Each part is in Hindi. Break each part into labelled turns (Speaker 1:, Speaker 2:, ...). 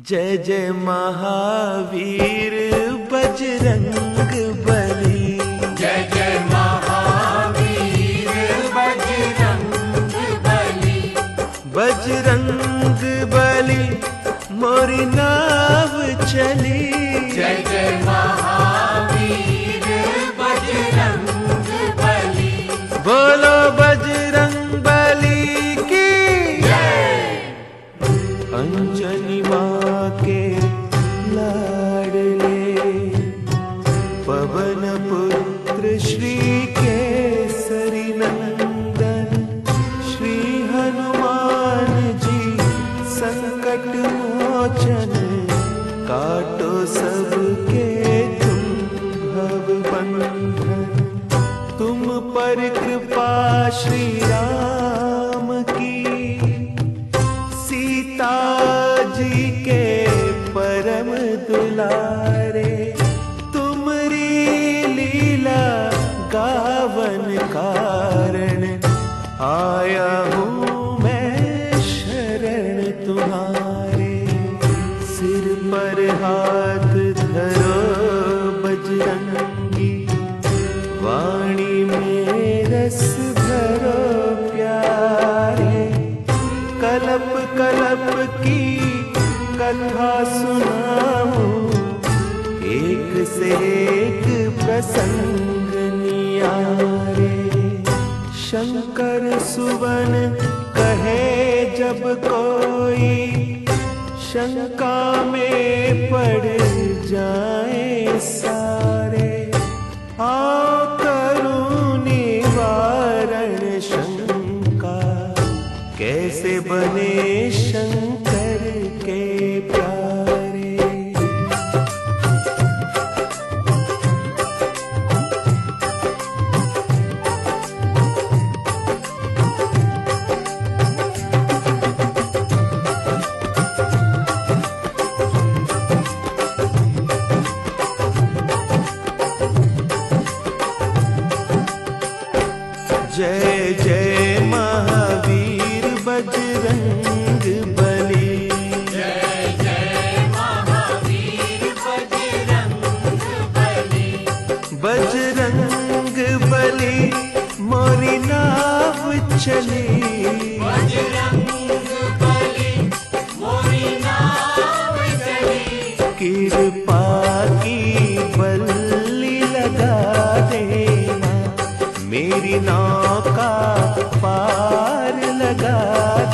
Speaker 1: जय जय महावीर बजरंग बली।
Speaker 2: जय जय महावीर बजरंग बली।
Speaker 1: बजरंग बली मोरी नाव चली।
Speaker 2: जय जय महावीर बजरंग बली।
Speaker 1: बोलो बजरंग बली की
Speaker 2: जय।
Speaker 1: अंजनी माँ के लाडले पवन पुत्र श्री केसरी नंदन श्री हनुमान जी संकट मोचन काटो सबके तुम भव बंधन। तुम पर कृपा श्री राम की सीता जी के परम दुलारे। तुमरी लीला गावन कारण आया हूँ मैं शरण तुम्हारे। सिर पर हाथ धरो बजरंगी वाणी में रस भरो प्यारे। कलप कलप की कथा सुनाऊं एक से एक प्रसंग नियारे। शंकर सुवन कहे जब कोई शंका में पड़ जाए सारे। आओ करूं निवारण शंका कैसे बने शंकर के प्यारे। जय जय महावीर बजरंग बली।
Speaker 2: जय जय महावीर बजरंग बली।
Speaker 1: बजरंग बली मोरी नाव चली।
Speaker 2: बजरंग बली मोरी नाव चली।
Speaker 1: कृपा की बल्ली लगा देना मेरी नौका पार लगा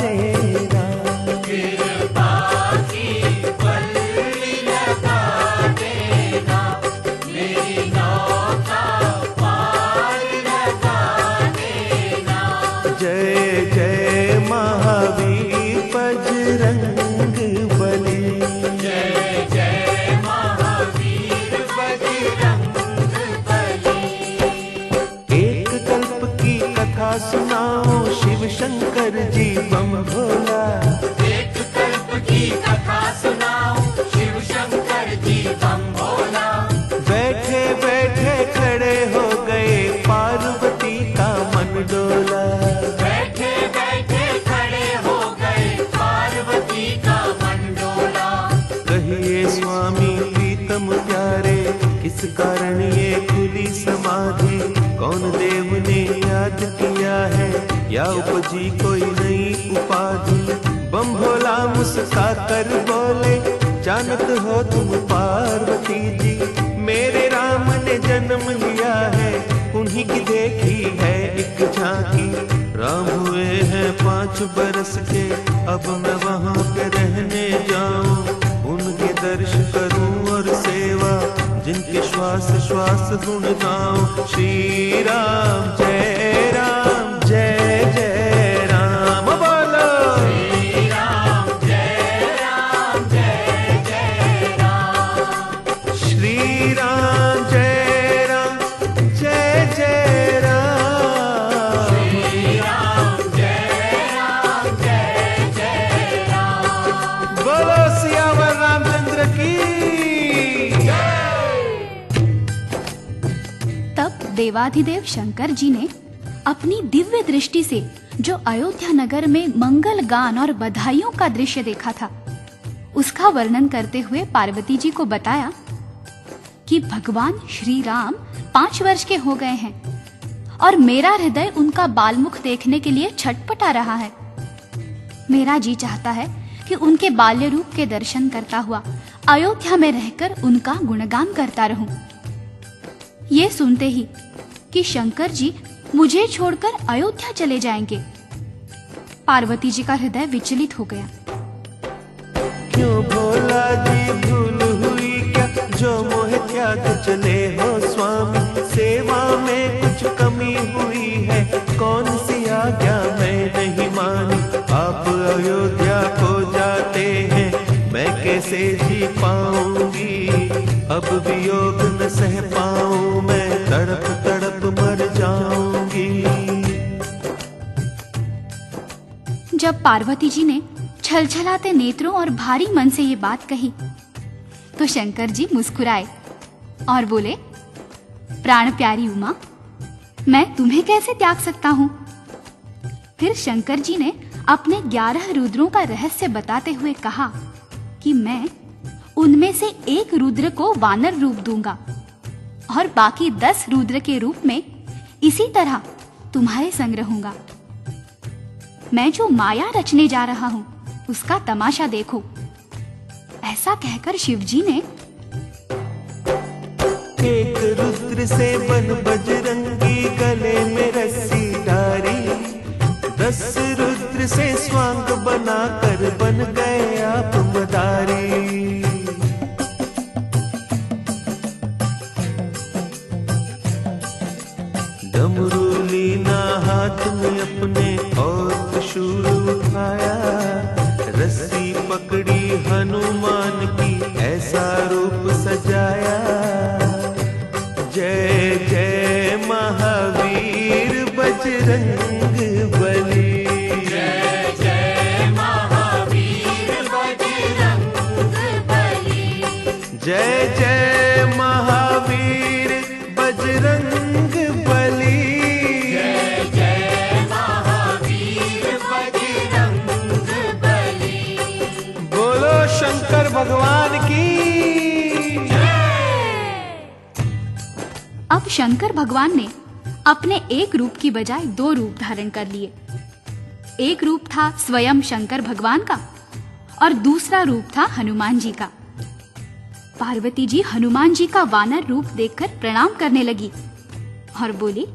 Speaker 1: देना।
Speaker 2: कृपा की बल्ली लगा देना मेरी नौका पार लगा देना।
Speaker 1: जय जय महावीर बजरंग बली।
Speaker 2: जय जय महावीर बजरंग बली।
Speaker 1: एक कल्प की कथा सुनाओ शिव शंकर जी बम भोला।
Speaker 2: एक कल्प की कथा सुनाओ शिव शंकर जी बम भोला।
Speaker 1: बैठे बैठे खड़े हो गए पार्वती का मन डोला।
Speaker 2: बैठे बैठे खड़े हो गए पार्वती का मन डोला।
Speaker 1: कहिए स्वामी प्रीतम प्यारे किस कारण ये खुली समाधि। कौन देव ने याद किया है या उपजी कोई नई उपाधि। बम भोला मुस्का कर बोले जानत हो तुम पार्वती जी। मेरे राम ने जन्म लिया है उन्हीं की देखी है एक झांकी। राम हुए हैं 5 बरस के अब मैं वहाँ पे रहने जाऊं। उनके दर्श करूं और सेवा जिनके श्वास श्वास गुण गाऊं। श्री राम जय राम जय जय राम बोलो।
Speaker 2: श्री राम जय राम जय जय राम।
Speaker 1: श्री राम जय राम जय जय राम।
Speaker 2: श्री राम जय राम जय जय राम।
Speaker 1: बोलो सियावर रामचंद्र की।
Speaker 3: तब देवाधिदेव शंकर जी ने अपनी दिव्य दृष्टि से जो अयोध्या नगर में मंगल गान और बधाइयों का दृश्य देखा था उसका वर्णन करते हुए पार्वती जी को बताया कि भगवान श्री राम 5 वर्ष के हो गए हैं और मेरा हृदय उनका बालमुख देखने के लिए छटपटा रहा है। मेरा जी चाहता है कि उनके बाल्य रूप के दर्शन करता हुआ अयोध्या में रहकर उनका गुणगान करता रहूं। ये सुनते ही कि शंकर जी मुझे छोड़कर अयोध्या चले जाएंगे, पार्वती जी का हृदय विचलित हो गया।
Speaker 1: क्यों भोला जी भूल हुई क्या, जो मोह त्याग चले हो स्वामी, सेवा में कुछ कमी हुई है, कौन सी आज्ञा मैं नहीं मानी, आप अयोध्या को जाते हैं, मैं कैसे जी पाऊंगी, अब वियोग न सह पाऊं, मैं तड़प तड़प मर जाऊंगी।
Speaker 3: जब पार्वती जी ने छलछलाते नेत्रों और भारी मन से ये बात कही तो शंकर जी मुस्कुराए और बोले, प्राण प्यारी उमा, मैं तुम्हें कैसे त्याग सकता हूँ। फिर शंकर जी ने अपने 11 रुद्रों का रहस्य बताते हुए कहा कि मैं उनमें से एक रुद्र को वानर रूप दूंगा और बाकी 10 रुद्र के रूप में इसी तरह तुम्हारे संग रहूंगा। मैं जो माया रचने जा रहा हूँ उसका तमाशा देखो। ऐसा कहकर शिवजी ने
Speaker 1: एक रुद्र से बन बजरंगी, गले में रस्सी डारी, 10 रुद्र से स्वांग बनाकर बन गए आप मदारी। डमरू लीना हाथ में अपने और त्रिशूल उठाया, रस्सी पकड़ी हनुमान की, ऐसा रूप सजाया। जय जय महावीर बजरंग बली,
Speaker 2: जय जय महावीर बजरंग बली,
Speaker 1: जय जय महावीर बजरंग बली,
Speaker 2: जय जय महावीर बजरंग बली।
Speaker 1: बोलो शंकर भगवान की।
Speaker 3: अब शंकर भगवान ने अपने एक रूप की बजाय 2 रूप धारण कर लिए। एक रूप था स्वयं शंकर भगवान का और दूसरा रूप था हनुमान जी का। पार्वती जी हनुमान जी का वानर रूप देखकर प्रणाम करने लगी और बोली,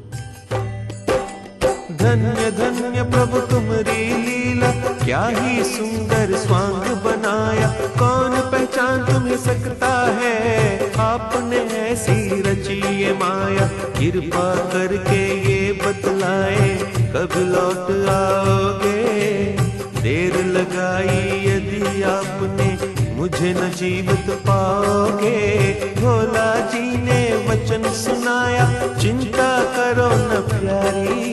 Speaker 1: धन्य धन्य प्रभु तुम्हारी लीला, क्या ही सुंदर स्वांग बनाया, कौन पहचान तुम्हें सकता है, आपने ऐसी रची ये माया, कृपा करके ये बतलाए, कब लौट आओगे, देर लगाई यदि आपने, मुझे न जीवित पाओगे। भोला जी ने वचन सुनाया, चिंता करो न प्यारी,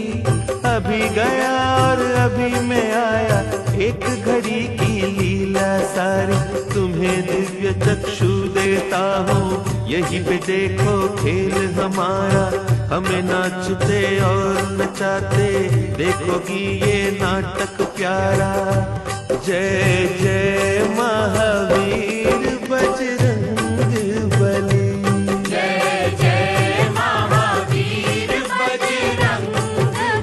Speaker 1: अभी गया और अभी मैं आया, एक घड़ी की लीला सारी, तुम्हें दिव्य चक्षु देता हूँ, यही पे देखो खेल हमारा, हमें नाचते और नचाते देखोगी ये नाटक प्यारा। जय जय महावीर बजरंग बली,
Speaker 2: जय जय महावीर बजरंग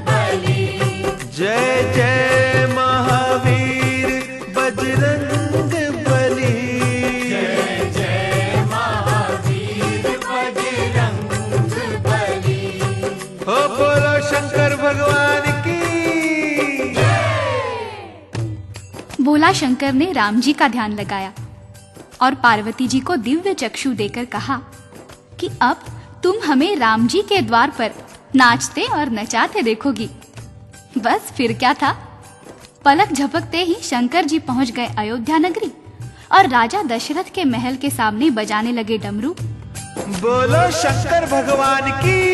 Speaker 2: बली,
Speaker 1: जय जय महावीर बजरंग बली,
Speaker 2: जय जय महावीर बजरंग बली।
Speaker 1: हो बोलो शंकर भगवान की।
Speaker 3: बोला शंकर ने राम जी का ध्यान लगाया और पार्वती जी को दिव्य चक्षु देकर कहा कि अब तुम हमें राम जी के द्वार पर नाचते और नचाते देखोगी। बस फिर क्या था, पलक झपकते ही शंकर जी पहुंच गए अयोध्या नगरी और राजा दशरथ के महल के सामने बजाने लगे डमरू।
Speaker 1: बोलो शंकर भगवान की।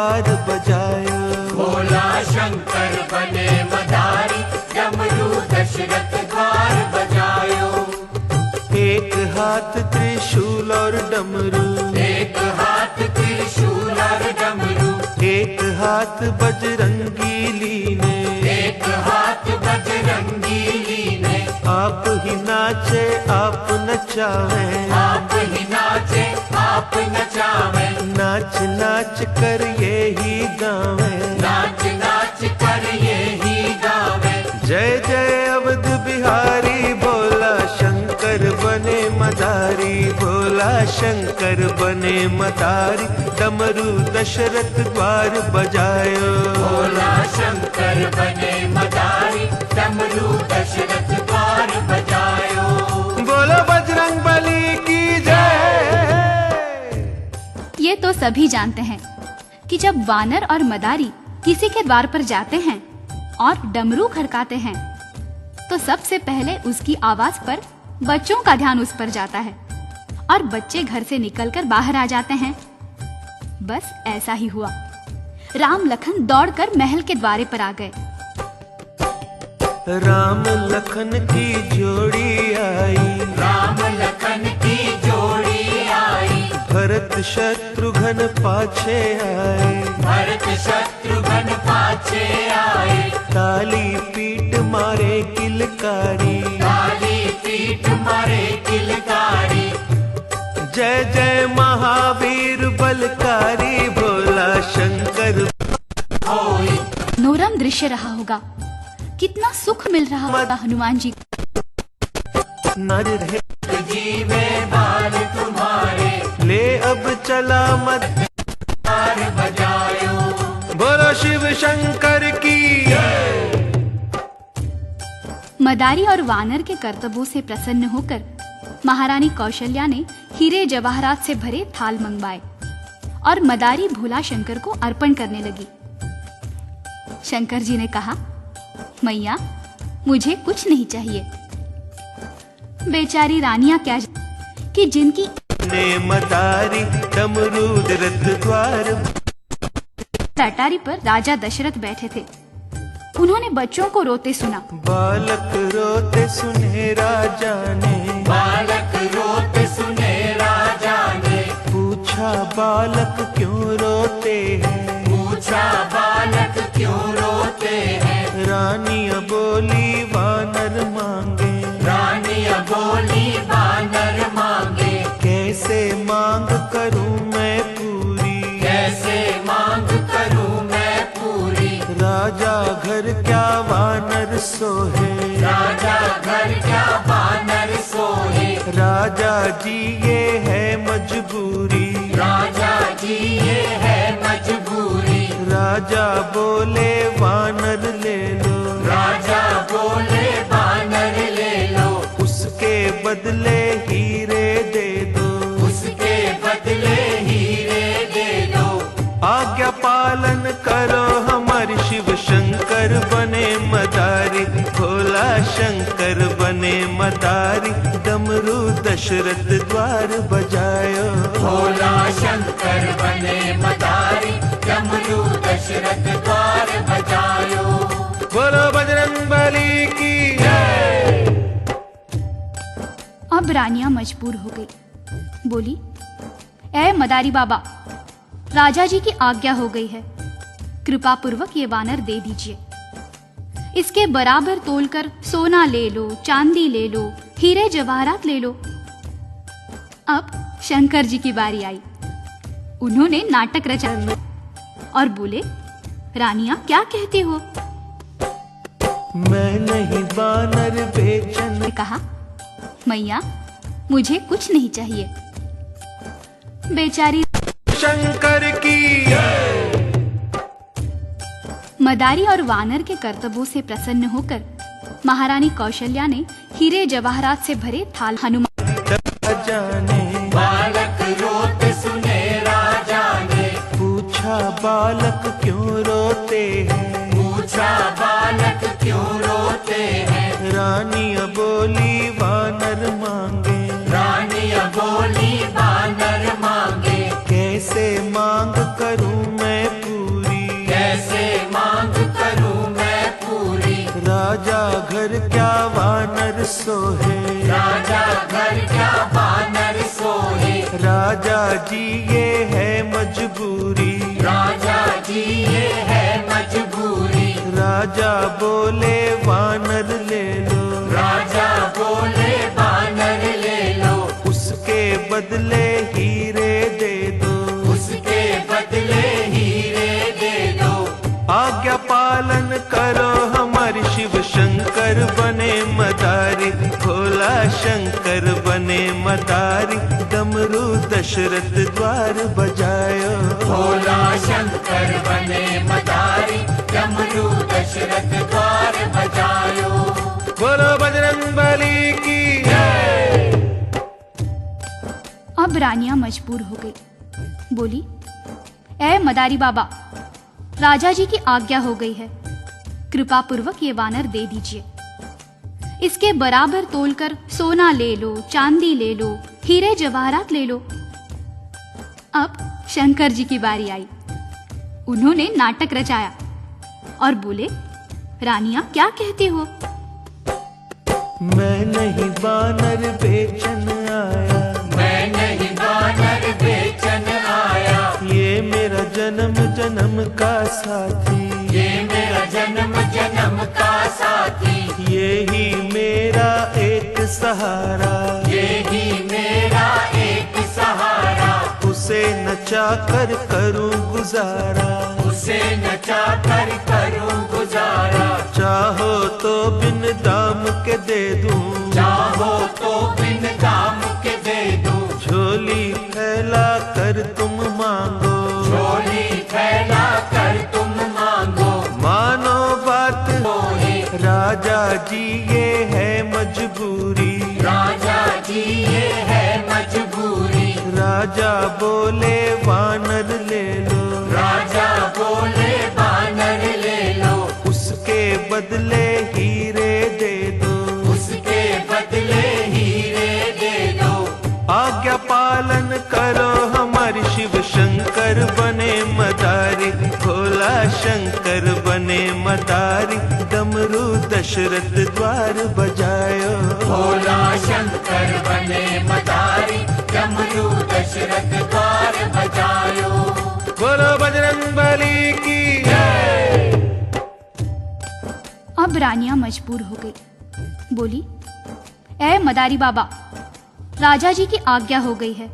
Speaker 1: द्वार बजायो।
Speaker 2: भोला शंकर बने मदारी, डमरू दशरथ द्वार बजायो।
Speaker 1: एक हाथ त्रिशूल और डमरू,
Speaker 2: एक हाथ त्रिशूल और डमरू,
Speaker 1: एक हाथ बजरंगी लीने,
Speaker 2: एक हाथ बजरंगी लीने।
Speaker 1: आप ही नाचे आप नचावे,
Speaker 2: आप ही नाचे आप नचावे,
Speaker 1: नाच नाच कर ये ही गावे।
Speaker 2: नाच नाच कर ये ही गावे।
Speaker 1: जय जय अवध बिहारी, भोला शंकर बने मदारी, भोला शंकर बने मदारी, डमरू दशरथ द्वार बजायो।
Speaker 2: भोला शंकर बने मदारी, डमरू दशरथ द्वार बजायो।
Speaker 1: बोलो बजरंग बली की जय।
Speaker 3: ये तो सभी जानते हैं कि जब वानर और मदारी किसी के द्वार पर जाते हैं और डमरू खड़काते हैं तो सबसे पहले उसकी आवाज पर बच्चों का ध्यान उस पर जाता है और बच्चे घर से निकलकर बाहर आ जाते हैं। बस ऐसा ही हुआ। राम लखन दौड़कर महल के द्वारे पर आ गए।
Speaker 1: राम लखन की जोड़ी आई,
Speaker 2: राम लखन की जोड़ी आई।
Speaker 1: भरत शत्रुघ्न पाछे आए,
Speaker 2: भरत शत्रुघ्न पाछे आए।
Speaker 1: ताली पीट मारे किलकारी,
Speaker 2: काली पीठ मारे किलकारी।
Speaker 1: जय जय महावीर बलकारी, भोला शंकर
Speaker 2: होई
Speaker 3: मनोरम दृश्य रहा होगा। कितना सुख मिल रहा होगा हनुमान जी को।
Speaker 1: नर रहे
Speaker 2: जी में बाल तुम्हारे,
Speaker 1: ले अब चला मत
Speaker 2: तार बजायो।
Speaker 1: बोलो शिव शंकर की।
Speaker 3: मदारी और वानर के कर्तव्यों से प्रसन्न होकर महारानी कौशल्या ने हीरे जवाहरात से भरे थाल मंगवाए और मदारी भोला शंकर को अर्पण करने लगी। शंकर जी ने कहा, मैया मुझे कुछ नहीं चाहिए। बेचारी रानियां क्या कि जिनकी
Speaker 1: ने मदारी डमरू दशरथ द्वार।
Speaker 3: अटारी पर राजा दशरथ बैठे थे। उन्होंने बच्चों को रोते सुना।
Speaker 1: बालक रोते सुने राजा ने,
Speaker 2: बालक रोते सुने राजा ने।
Speaker 1: पूछा बालक क्यों रोते हैं,
Speaker 2: पूछा बालक क्यों रोते हैं।
Speaker 1: रानी बोली वानर मांगे,
Speaker 2: रानी बोली वानर मांगे।
Speaker 1: कैसे मांग करूं मैं पूरी,
Speaker 2: कैसे मांग करूं मैं पूरी।
Speaker 1: राजा घर क्या वानर सोहे,
Speaker 2: राजा घर क्या वानर सोहे।
Speaker 1: राजा जी ये है मजबूरी,
Speaker 2: राजा जी ये है मजबूरी।
Speaker 1: राजा बोले वानर ले लो,
Speaker 2: राजा बोले वानर ले लो।
Speaker 1: उसके बदले हीरे दे दो,
Speaker 2: उसके बदले हीरे दे दो।
Speaker 1: आज्ञा पालन करो हमारे शिव शंकर बने मदारी, भोला शंकर बने मदारी, डमरू दशरथ द्वार बजायो।
Speaker 2: भोला शंकर बने मदारी, डमरू दशरथ द्वार बजायो।
Speaker 1: बोलो बजरंग बली की जय।
Speaker 3: अब रानियां मजबूर हो गई। बोली, ऐ मदारी बाबा, राजा जी की आज्ञा हो गई है, कृपा पूर्वक ये वानर दे दीजिए। इसके बराबर तोलकर सोना ले लो, चांदी ले लो, हीरे जवाहरात ले लो। अब शंकर जी की बारी आई। उन्होंने नाटक रचा और बोले, रानियां क्या कहती हो?
Speaker 1: मैं नहीं वानर बेचन,
Speaker 3: ने कहा, मैया मुझे कुछ नहीं चाहिए। बेचारी
Speaker 1: शंकर की जय।
Speaker 3: मदारी और वानर के कर्तव्यों से प्रसन्न होकर महारानी कौशल्या ने हीरे जवाहरात से भरे थाल हनुमान
Speaker 1: जाने
Speaker 2: बालक रोते सुने राजा ने।
Speaker 1: पूछा बालक क्यों रोते हैं,
Speaker 2: पूछा बालक क्यों रोते हैं।
Speaker 1: रानी बोली वानर मांगे,
Speaker 2: रानी बोली वानर मांगे।
Speaker 1: कैसे मांग करूं मैं सोहे,
Speaker 2: राजा घर क्या बानर सोहे,
Speaker 1: राजा जी ये है मजबूरी,
Speaker 2: राजा जी ये है मजबूरी,
Speaker 1: राजा बोले वानर ले लो,
Speaker 2: राजा बोले बानर ले लो,
Speaker 1: उसके बदले हीरे दे दो,
Speaker 2: उसके बदले हीरे दे दो,
Speaker 1: आज्ञा पालन करो हमारे शिव शंकर बने मदारी, भोला शंकर बने मदारी, डमरू दशरथ द्वार बजायो,
Speaker 2: भोला शंकर बने मदारी, डमरू दशरथ द्वार बजायो,
Speaker 1: बोलो बजरंगबली की जय।
Speaker 3: अब रानियां मजबूर हो गई, बोली, ऐ मदारी बाबा, राजा जी की आज्ञा हो गई है, कृपा पूर्वक ये वानर दे दीजिए। इसके बराबर तोलकर सोना ले लो, चांदी ले लो, हीरे जवाहरात ले लो। अब शंकर जी की बारी आई। उन्होंने नाटक रचाया और बोले, रानियां क्या कहती हो?
Speaker 1: मैं नहीं वानर बेचन आया,
Speaker 2: मैं नहीं वानर बेचन आया,
Speaker 1: ये मेरा जन्म जन्म का साथी,
Speaker 2: ये मेरा जन्म जन्म का साथी,
Speaker 1: ये ही मेरा एक सहारा,
Speaker 2: ये ही मेरा एक सहारा,
Speaker 1: उसे नचा कर करूं गुजारा,
Speaker 2: उसे नचा कर करूं गुजारा,
Speaker 1: चाहो तो बिन दाम के दे दूं,
Speaker 2: चाहो तो बिन दाम के दे दूं,
Speaker 1: झोली फैला कर तुम मांगो,
Speaker 2: झोली फैला कर तुम मांगो,
Speaker 1: मानो बात
Speaker 2: सोहे,
Speaker 1: राजा जी ये है मजबूरी,
Speaker 2: राजा जी ये है मजबूरी,
Speaker 1: राजा बोले वानर ले लो,
Speaker 2: राजा बोले बानर ले लो,
Speaker 1: उसके बदले हीरे दे दो,
Speaker 2: उसके बदले हीरे दे दो,
Speaker 1: आज्ञा पालन करो हमारे शिव शंकर बने मदारी, भोला शंकर बने मदारी, डमरू दशरथ द्वार बजायो,
Speaker 2: भोला शंकर बने मदारी, डमरू दशरथ द्वार बजायो,
Speaker 1: बोलो बजरंगबली की जय।
Speaker 3: अब रानियां मजबूर हो गई, बोली, ऐ मदारी बाबा, राजा जी की आज्ञा हो गई है,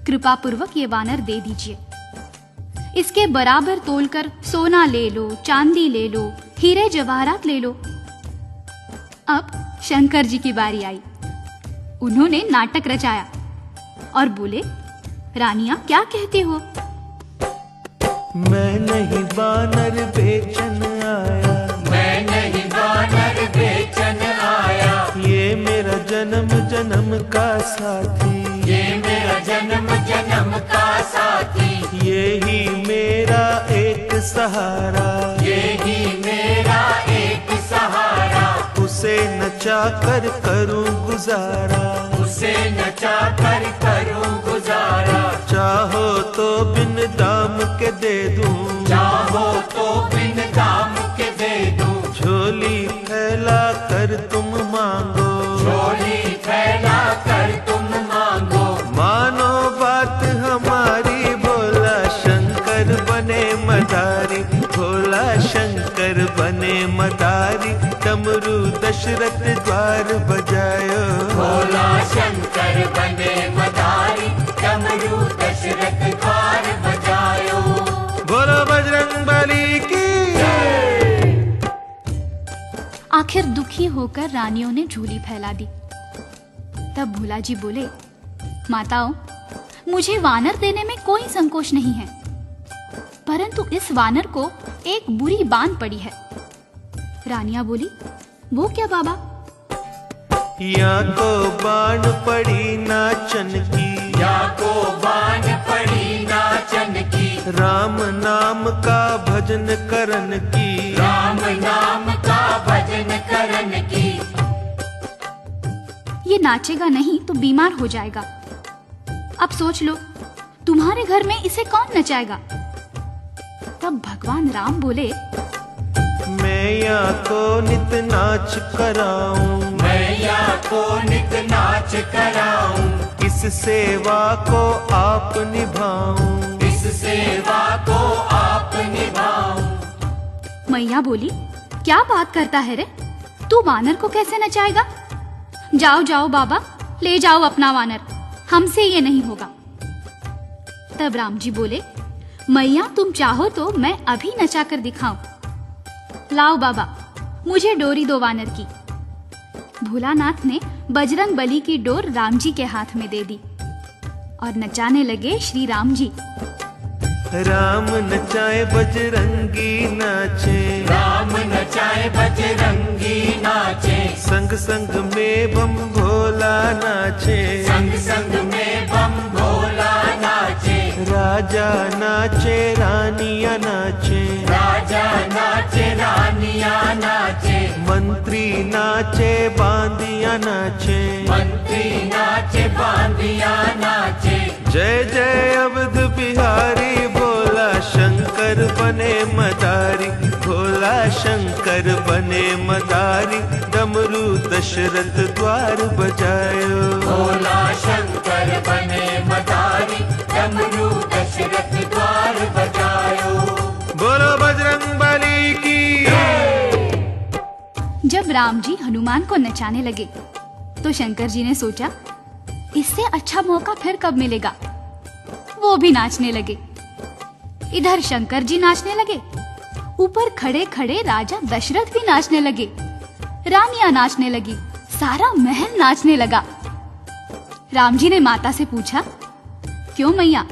Speaker 3: कृपा पूर्वक ये वानर दे दीजिए। इसके बराबर तोलकर सोना ले लो, चांदी ले लो, हीरे जवाहरात ले लो। अब शंकर जी की बारी आई। उन्होंने नाटक रचाया और बोले, रानियां क्या कहती हो?
Speaker 1: मैं नहीं वानर बेचन आया,
Speaker 2: मैं नहीं वानर बेचन आया,
Speaker 1: ये मेरा जन्म जन्म का साथी,
Speaker 2: ये मेरा जन्म जन्म का साथी,
Speaker 1: ये ही मेरा एक सहारा,
Speaker 2: ये ही मेरा एक सहारा,
Speaker 1: उसे नचा कर करूं गुजारा,
Speaker 2: उसे नचा कर करूं गुजारा,
Speaker 1: चाहो तो बिन दाम के दे दूं,
Speaker 2: चाहो तो बिन दाम के दे दूं,
Speaker 1: झोली फैला कर तुम मांगो,
Speaker 2: झोली फैला कर तुम मांगो,
Speaker 1: मानो बात हमारी, भोला शंकर बने मदारी, भोला शंकर बने मदारी, डमरू दशरथ द्वार बजायो,
Speaker 2: भोला शंकर बने मदारी, डमरू दशरथ द्वार बजायो,
Speaker 1: बोलो बजरंगबली की जय।
Speaker 3: आखिर दुखी होकर रानियों ने झोली फैला दी। तब भोला जी बोले, माताओं, मुझे वानर देने में कोई संकोच नहीं है, परंतु इस वानर को एक बुरी बान पड़ी है। रानियां बोली, वो क्या बाबा?
Speaker 1: या को बाण पड़ी नाचन की,
Speaker 2: या को बान पड़ी नाचन की,
Speaker 1: राम नाम का भजन करन की,
Speaker 2: राम नाम का भजन करन की,
Speaker 3: ये नाचेगा नहीं तो बीमार हो जाएगा। अब सोच लो, तुम्हारे घर में इसे कौन नचाएगा? तब भगवान राम बोले,
Speaker 1: मैं या को नित नाच कराऊं,
Speaker 2: मैं मैया को नित नाच कराऊं,
Speaker 1: इस सेवा को आप निभाऊं,
Speaker 2: इस सेवा को आप निभाऊं।
Speaker 3: मैया बोली, क्या बात करता है रे, तू वानर को कैसे नचाएगा? जाओ जाओ बाबा, ले जाओ अपना वानर, हमसे ये नहीं होगा। तब राम जी बोले, मैया तुम चाहो तो मैं अभी नचा कर दिखाऊं। लाओ बाबा, मुझे डोरी दो वानर की। भोलानाथ ने बजरंग बली की डोर राम जी के हाथ में दे दी और नचाने लगे श्री राम जी।
Speaker 1: राम नचाए बजरंगी नाचे,
Speaker 2: राम नचाए बजरंगी नाचे,
Speaker 1: संग संग में बम भोला नाचे,
Speaker 2: संग संग में बम भोला नाचे।
Speaker 1: राजा नाचे रानिया नाचे,
Speaker 2: राजा नाचे रानिया नाचे,
Speaker 1: मंत्री नाचे बांदिया नाचे,
Speaker 2: मंत्री नाचे बांदिया नाचे।
Speaker 1: जय जय अवध बिहारी, भोला शंकर बने मदारी, भोला शंकर बने मदारी, डमरू दशरथ द्वार बजायो,
Speaker 2: भोला शंकर बने मदारी, डमरू दशरथ द्वार बजायो।
Speaker 1: बोलो बजरंग बली की।
Speaker 3: जब राम जी हनुमान को नचाने लगे तो शंकर जी ने सोचा, इससे अच्छा मौका फिर कब मिलेगा। वो भी नाचने लगे। इधर शंकर जी नाचने लगे, ऊपर खड़े खड़े राजा दशरथ भी नाचने लगे, रानियां नाचने लगी, सारा महल नाचने लगा। राम जी ने माता से पूछा, क्यों मैया,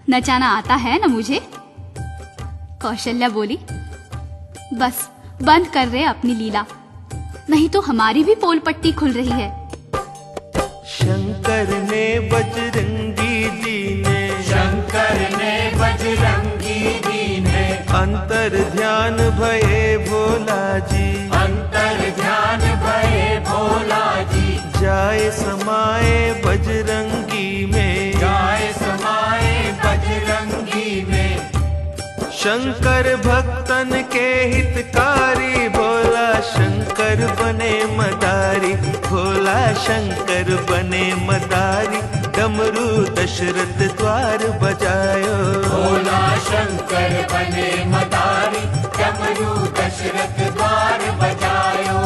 Speaker 3: नचाना आता है ना मुझे? कौशल्या बोली, बस बंद कर रहे अपनी लीला, नहीं तो हमारी भी पोल पट्टी खुल रही है।
Speaker 1: शंकर ने बजरंगी जी ने,
Speaker 2: शंकर ने बजरंगी जी ने,
Speaker 1: अंतर ध्यान भये भोला जी,
Speaker 2: अंतर ध्यान भये भोला जी।
Speaker 1: जाए समाए बजरंगी में,
Speaker 2: जाए समाए बजरंगी में।
Speaker 1: शंकर भक्तन के हितकारी, भोला शंकर बने मदारी, भोला शंकर बने मदारी, डमरू दशरथ द्वार बजायो,
Speaker 2: भोला शंकर बने मदारी, डमरू दशरथ द्वार बजायो।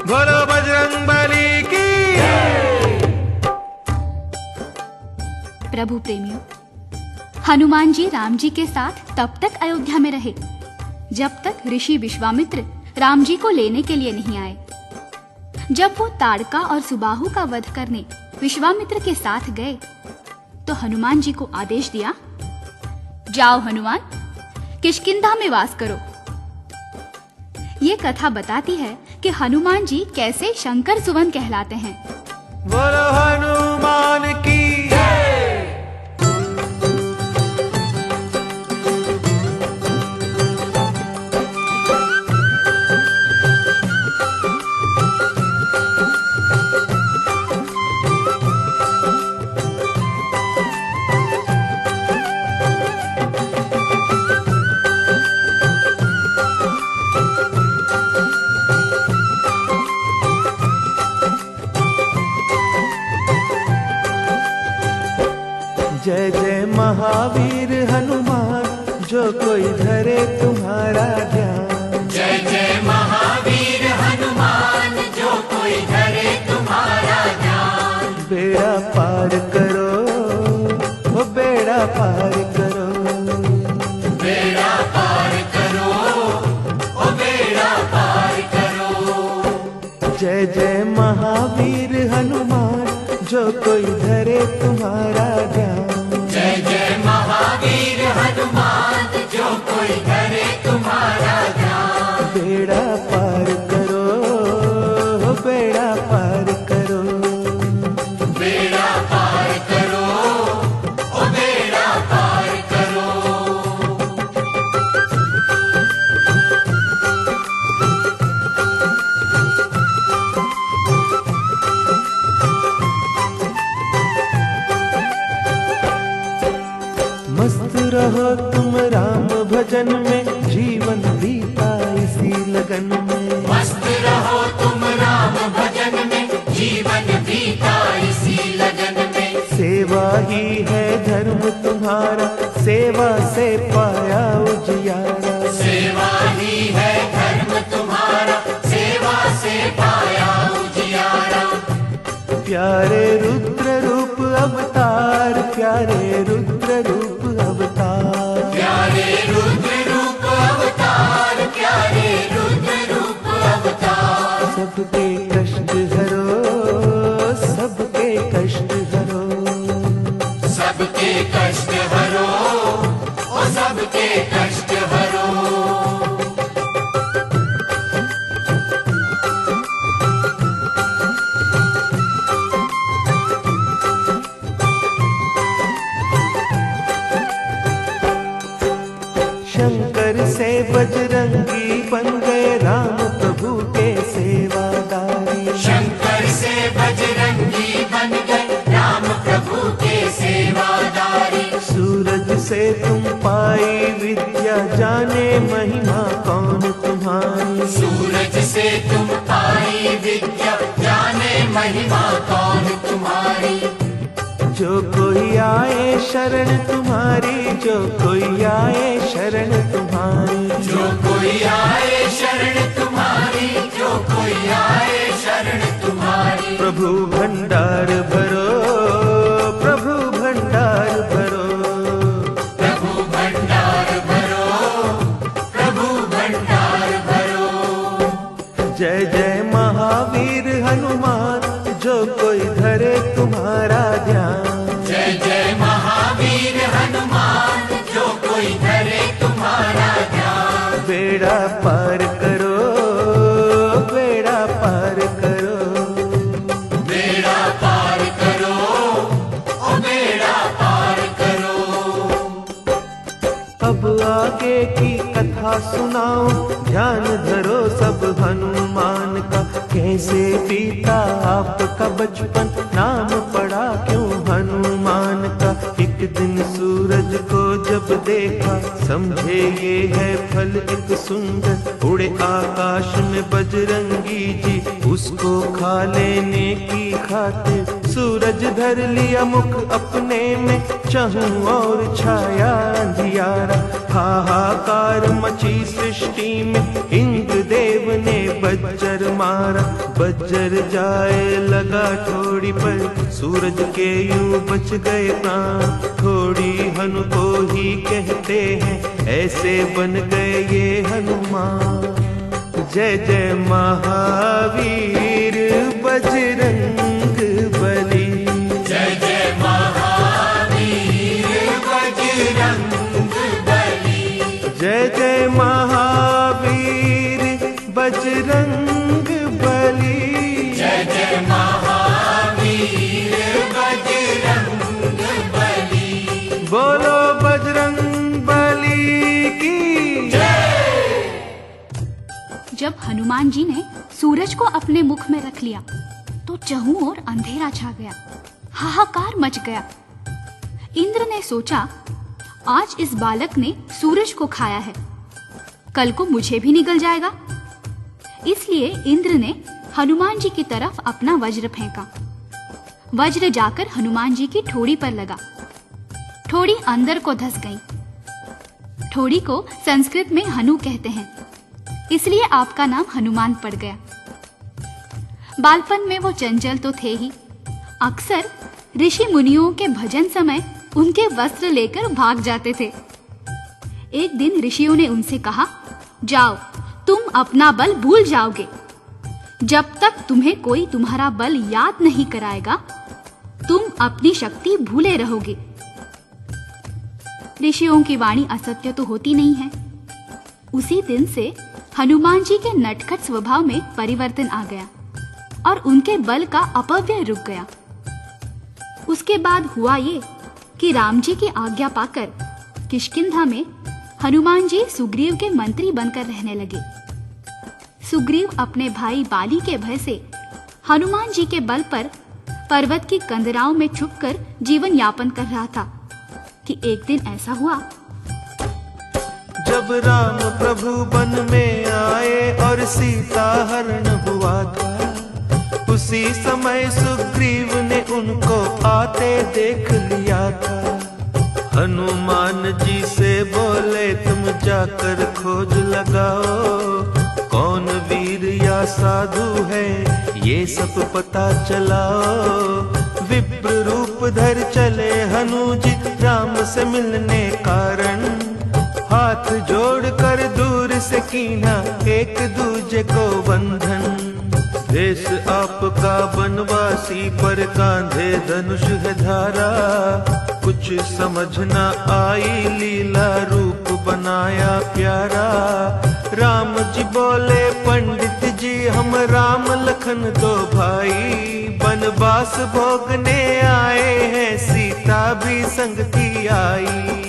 Speaker 1: बोलो बजरंग बली की।
Speaker 3: प्रभु प्रेमियों, हनुमान जी राम जी के साथ तब तक अयोध्या में रहे जब तक ऋषि विश्वामित्र राम जी को लेने के लिए नहीं आए। जब वो ताड़का और सुबाहु का वध करने विश्वामित्र के साथ गए तो हनुमान जी को आदेश दिया, जाओ हनुमान, किष्किंधा में वास करो। ये कथा बताती है कि हनुमान जी कैसे शंकर सुवन कहलाते हैं।
Speaker 1: बोलो हनुमान की। जय जय महावीर हनुमान, जो कोई धरे तुम्हारा ध्यान।
Speaker 2: जय जय महावीर हनुमान, जो कोई धरे तुम्हारा ध्यान।
Speaker 1: बेड़ा पार करो, वो बेड़ा पार करो,
Speaker 2: बेड़ा पार करो, ओ बेड़ा पार करो।
Speaker 1: जय जय महावीर हनुमान, जो कोई धरे तुम्हारा ध्यान।
Speaker 2: जय जय महावीर हनुमान, जो कोई धरे तुम्हारा ध्यान।
Speaker 1: बेड़ा पार करो, बेड़ा पार करो,
Speaker 2: बेड़ा पार करो, ओ बेड़ा पार करो।
Speaker 1: मस्त रहो तुम राम भजन में, जीवन बीता इसी लगन में।
Speaker 2: मस्त रहो तुम राम भजन में,
Speaker 1: ही है धर्म तुम्हारा, सेवा से पाया उजियारा।
Speaker 2: सेवा ही है धर्म तुम्हारा, सेवा से पाया उजियारा।
Speaker 1: प्यारे रुद्र रूप अवतार, प्यारे रुद्र रूप अवतार,
Speaker 2: प्यारे रुद्र रूप अवतार, प्यारे रुद्र रूप अवतार।
Speaker 1: सबके कष्ट हरो, सबके कष्ट हरो,
Speaker 2: सबके कष्ट हरो, ओ सबके कष्ट हरो।
Speaker 1: शंकर से बजरंगी बन गए राम प्रभु के सेवादारी।
Speaker 2: शंकर से बजरंगी बन गए राम प्रभु के सेवादारी।
Speaker 1: सूरज से तुम पाई विद्या, जाने महिमा कौन तुम्हारी।
Speaker 2: सूरज से तुम पाई विद्या, जाने महिमा कौन तुम्हारी।
Speaker 1: जो कोई आए शरण तुम्हारी, जो कोई आए शरण तुम्हारी,
Speaker 2: जो कोई आए शरण तुम्हारी, जो कोई आए शरण तुम्हारी।
Speaker 1: प्रभु भंडार भरो, प्रभु भंडार भरो,
Speaker 2: प्रभु भंडार भरो, प्रभु भंडार भरो।
Speaker 1: जय जय महावीर हनुमान, जो कोई धरे तुम्हारा ध्यान।
Speaker 2: जय जय महावीर हनुमान, जो कोई धरे तुम्हारा ध्यान।
Speaker 1: बेड़ा पार करो, बेड़ा पार करो,
Speaker 2: बेड़ा पार करो, ओ बेड़ा पार करो।
Speaker 1: अब आगे की कथा सुनाओ, ध्यान धरो सब हनुमान का। कैसे बीता आपका बचपन, नाम पड़ा क्यों हनुमान का। एक दिन सूरज को जब देखा, समझे ये है फल एक सुंदर। उड़े आकाश में बजरंगी जी, उसको खा लेने की खातिर। सूरज धर लिया मुख अपने में, चहूं और छाया अंधियारा। हाहाकार मची सृष्टि में, इंद्र देव ने बज्जर मारा। बज्जर जाए लगा ठोड़ी पर, सूरज के यूं बच गए प्राण। ठोड़ी हनु को ही कहते हैं, ऐसे बन गए ये हनुमान। जय जय महावीर बजरंग बली।
Speaker 2: जय जय महावीर बजरंग बली।
Speaker 1: जय जय महावीर बजरंग बली।
Speaker 2: जय जय महावीर बजरंग बली।
Speaker 1: बोलो बजरंग बली की
Speaker 2: जय।
Speaker 3: जब हनुमान जी ने सूरज को अपने मुख में रख लिया तो चहु ओर अंधेरा छा गया, हाहाकार मच गया। इंद्र ने सोचा, आज इस बालक ने सूरज को खाया है, कल को मुझे भी निगल जाएगा। इसलिए इंद्र ने हनुमान जी की तरफ अपना वज्र फेंका। वज्र जाकर हनुमान जी की ठोड़ी पर लगा। ठोड़ी अंदर को धंस गई। ठोड़ी को संस्कृत में हनु कहते हैं, इसलिए आपका नाम हनुमान पड़ गया। बालपन में वो चंचल तो थे ही, अक्सर ऋषि मुनियों के भजन समय उनके वस्त्र लेकर भाग जाते थे। एक दिन ऋषियों ने उनसे कहा, जाओ, तुम अपना बल भूल जाओगे। जब तक तुम्हें कोई तुम्हारा बल याद नहीं कराएगा, तुम अपनी शक्ति भूले रहोगे। ऋषियों की वाणी असत्य तो होती नहीं है। उसी दिन से हनुमान जी के नटखट स्वभाव में परिवर्तन आ गया और उनके बल का अपव्यय रुक गया। उसके बाद हुआ ये कि राम जी की आज्ञा पाकर किष्किंधा में हनुमान जी सुग्रीव के मंत्री बनकर रहने लगे। सुग्रीव अपने भाई बाली के भय से हनुमान जी के बल पर पर्वत की कंदराओं में छुपकर जीवन यापन कर रहा था कि एक दिन ऐसा हुआ।
Speaker 1: जब राम प्रभु वन में आए और सीता हरण हुआ था, उसी समय सुग्रीव ने उनको आते देख लिया था। हनुमान जी से बोले तुम जाकर खोज लगाओ, कौन वीर या साधु है ये सब पता चलाओ। विप्र रूप धर चले हनुजी राम से मिलने कारण, हाथ जोड़कर दूर से कीना एक दूजे को बंधन। देश आपका बनवासी पर कांधे धनुष है धारा, कुछ समझ न आई लीला रूप बनाया प्यारा। राम जी बोले पंडित जी हम राम लखन दो भाई, बनवास भोगने आए हैं सीता भी संग की आई।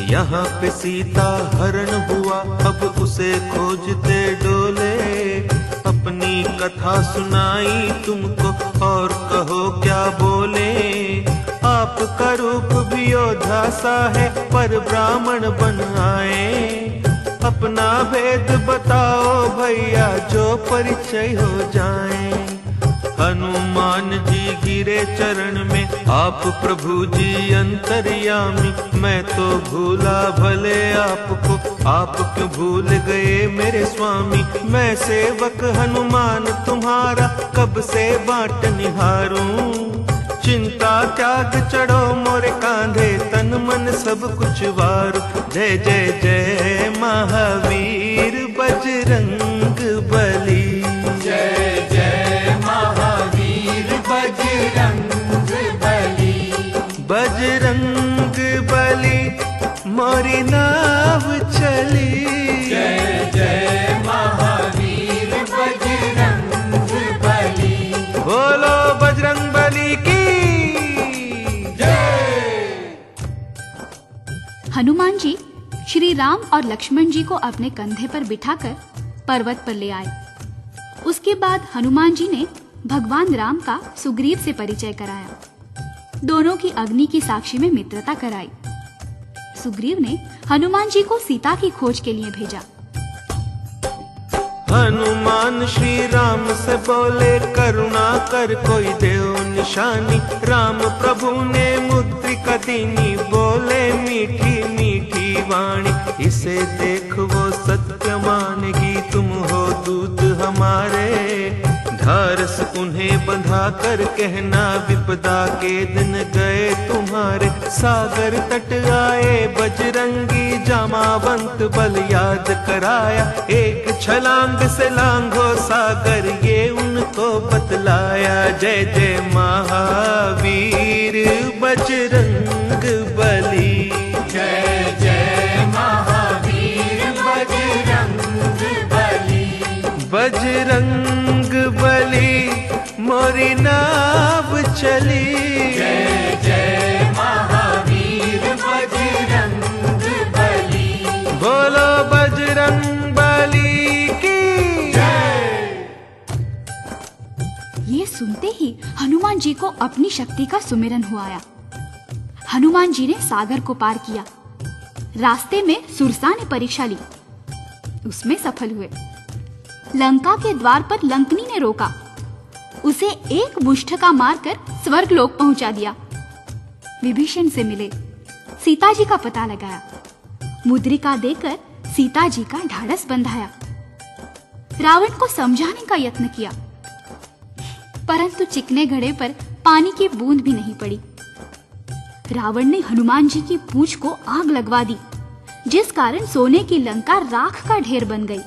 Speaker 1: यहाँ पे सीता हरण हुआ अब उसे खोजते डोले, अपनी कथा सुनाई तुमको और कहो क्या बोले। आपका रूप भी योद्धा सा है पर ब्राह्मण बन आए, अपना भेद बताओ भैया जो परिचय हो जाए। हनुमान जी गिरे चरण में आप प्रभु जी अंतर्यामी, मैं तो भूला भले आपको आप क्यों भूल गए मेरे स्वामी। मैं सेवक हनुमान तुम्हारा कब से बाट निहारूं, चिंता त्याग चढ़ो मोरे कांधे तन मन सब कुछ वार। जय जय जय महावीर बजरंग बली,
Speaker 2: जय जय महावीर बजरंग बली।
Speaker 1: बजरंग बली मोरी नाव चली,
Speaker 2: जय जय महावीर बजरंग बली।
Speaker 1: बोलो बजरंग बली की
Speaker 3: हनुमान जी श्री राम और लक्ष्मण जी को अपने कंधे पर बिठाकर पर्वत पर ले आए। उसके बाद हनुमान जी ने भगवान राम का सुग्रीव से परिचय कराया। दोनों की अग्नि की साक्षी में मित्रता कराई। सुग्रीव ने हनुमान जी को सीता की खोज के लिए भेजा।
Speaker 1: हनुमान श्री राम से बोले करुणा कर कोई देव निशानी। राम प्रभु ने मुद्रिका दीनी, बोले मीठी मीठी वाणी। इसे देख वो सत्य मानेगी, तुम हो दूत हमारे। धारस उन्हें बंधा कर कहना, विपदा के दिन गए तुम्हारे। सागर तट आए बजरंगी, जामावंत बल याद कराया। एक छलांग से लांघो सागर, ये उनको बतलाया। जय जय महावीर बजरंग बली,
Speaker 2: जय जय महावीर बजरंग बली।
Speaker 1: बजरंग बली मोरी नाव चली,
Speaker 2: जय जय महावीर बजरंग बली।
Speaker 1: बोलो बजरंग बली की
Speaker 2: जय।
Speaker 3: ये सुनते ही हनुमान जी को अपनी शक्ति का सुमिरन हुआ आया। हनुमान जी ने सागर को पार किया। रास्ते में सुरसा ने परीक्षा ली, उसमें सफल हुए। लंका के द्वार पर लंकनी ने रोका, उसे एक मुष्ठका मारकर स्वर्ग लोक पहुंचा दिया। विभीषण से मिले, सीता जी का पता लगाया। मुद्रिका देकर सीता जी का ढाढ़स बंधाया। रावण को समझाने का यत्न किया, परंतु चिकने घड़े पर पानी की बूंद भी नहीं पड़ी। रावण ने हनुमान जी की पूंछ को आग लगवा दी, जिस कारण सोने की लंका राख का ढेर बन गई।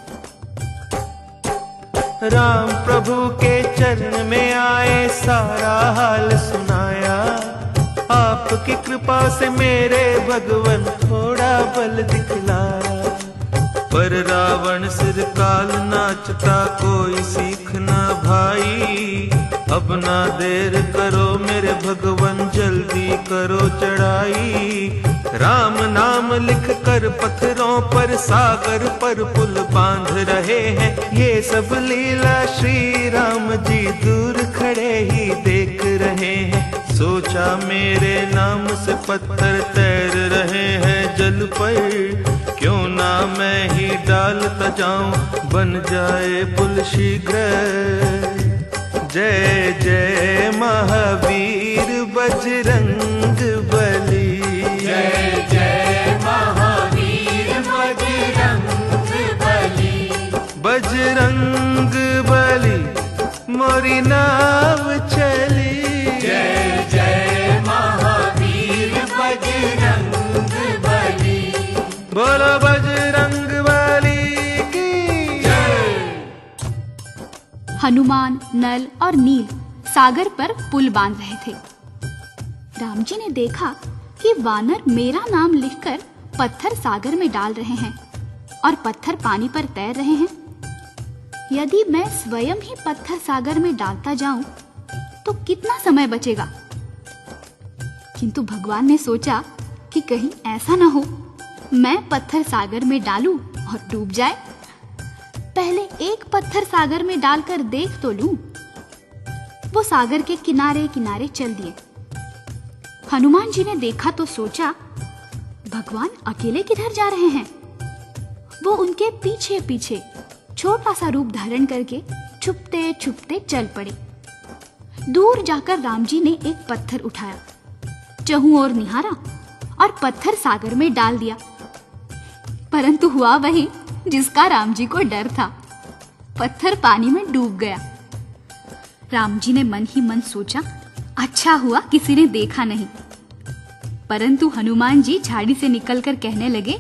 Speaker 1: राम प्रभु के चरण में आए, सारा हाल सुनाया। आपकी कृपा से मेरे भगवन थोड़ा बल दिखलाया। पर रावण सिर काल नाचता, कोई सीख ना भाई। अब ना देर करो मेरे भगवन, जल्दी करो चढ़ाई। राम नाम लिख कर पत्थरों पर, सागर पर पुल बांध रहे हैं। ये सब लीला श्री राम जी दूर खड़े ही देख रहे हैं। सोचा मेरे नाम से पत्थर तैर रहे हैं जल पर, क्यों ना मैं ही डालता जाऊं, बन जाए पुल शीघ्र। जय जय महावीर मोरी नाव चली।
Speaker 2: जय जय महावीर बजरंग बली।
Speaker 1: बोलो बजरंग बली की
Speaker 2: जय।
Speaker 3: हनुमान, नल और नील सागर पर पुल बांध रहे थे। राम जी ने देखा कि वानर मेरा नाम लिखकर पत्थर सागर में डाल रहे हैं और पत्थर पानी पर तैर रहे हैं। यदि मैं स्वयं ही पत्थर सागर में डालता जाऊं तो कितना समय बचेगा। किंतु भगवान ने सोचा कि कहीं ऐसा ना हो मैं पत्थर सागर में डालूं और डूब जाए। पहले एक पत्थर सागर में डालकर देख तो लूं। वो सागर के किनारे किनारे चल दिए। हनुमान जी ने देखा तो सोचा भगवान अकेले किधर जा रहे हैं। वो उनके पीछे पीछे छोटा सा रूप धारण करके छुपते छुपते चल पड़े। दूर जाकर राम जी ने एक पत्थर उठाया, चहुं ओर निहारा और पत्थर सागर में डाल दिया। परंतु हुआ वही जिसका राम जी को डर था। पत्थर पानी में डूब गया। राम जी ने मन ही मन सोचा अच्छा हुआ किसी ने देखा नहीं। परंतु हनुमान जी झाड़ी से निकलकर कहने लगे